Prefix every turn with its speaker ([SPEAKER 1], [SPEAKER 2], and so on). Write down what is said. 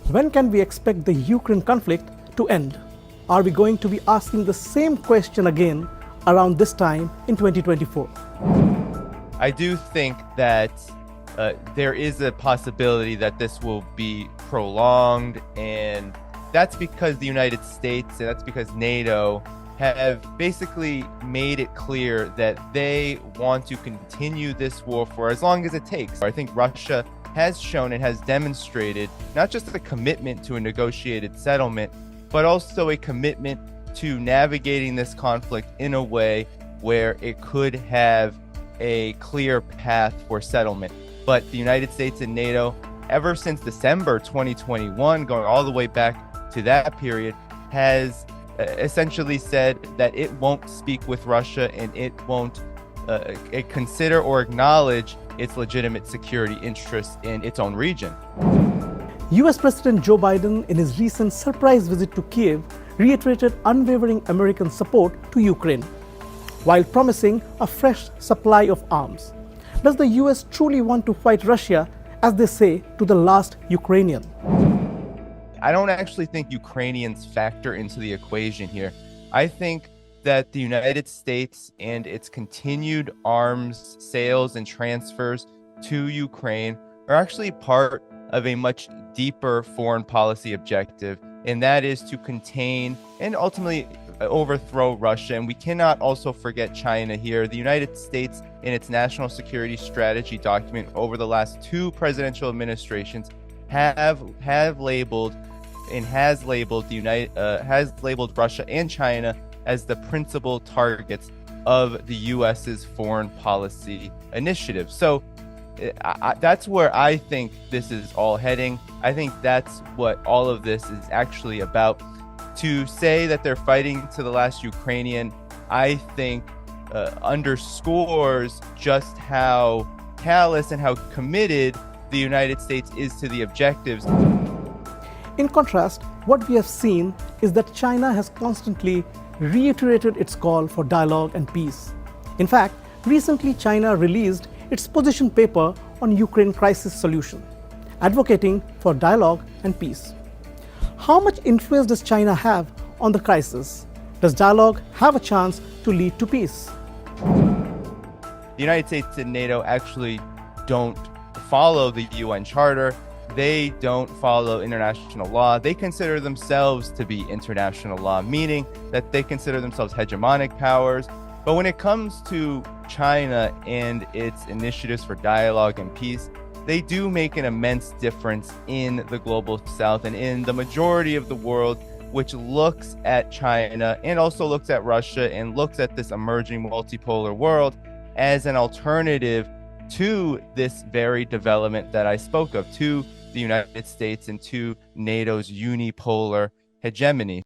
[SPEAKER 1] When can we expect the Ukraine conflict to end? Are we going to be asking the same question again around this time in 2024?
[SPEAKER 2] I do think that there is a possibility that this will be prolonged, and that's because the United States and that's because NATO have basically made it clear that they want to continue this war for as long as it takes. I think Russia has shown and has demonstrated not just a commitment to a negotiated settlement, but also a commitment to navigating this conflict in a way where it could have a clear path for settlement. But the United States and NATO, ever since December 2021, going all the way back to that period, has essentially said that it won't speak with Russia and it won't consider or acknowledge its legitimate security interests in its own region.
[SPEAKER 1] US President Joe Biden, in his recent surprise visit to Kiev, reiterated unwavering American support to Ukraine, while promising a fresh supply of arms. Does the US truly want to fight Russia, as they say, to the last Ukrainian?
[SPEAKER 2] I don't actually think Ukrainians factor into the equation here. I think that the United States and its continued arms sales and transfers to Ukraine are actually part of a much deeper foreign policy objective, and that is to contain and ultimately overthrow Russia. And we cannot also forget China here. The United States, in its national security strategy document over the last two presidential administrations, have labeled Russia and China as the principal targets of the US's foreign policy initiative. So that's where I think this is all heading. I think that's what all of this is actually about. To say that they're fighting to the last Ukrainian, I think underscores just how callous and how committed the United States is to the objectives.
[SPEAKER 1] In contrast, what we have seen is that China has constantly reiterated its call for dialogue and peace. In fact, recently China released its position paper on Ukraine crisis solution, advocating for dialogue and peace. How much influence does China have on the crisis? Does dialogue have a chance to lead to peace?
[SPEAKER 2] The United States and NATO actually don't follow the UN Charter. They don't follow international law. They consider themselves to be international law, meaning that they consider themselves hegemonic powers. But when it comes to China and its initiatives for dialogue and peace, they do make an immense difference in the global south and in the majority of the world, which looks at China and also looks at Russia and looks at this emerging multipolar world as an alternative to this very development that I spoke of, to the United States and to NATO's unipolar hegemony.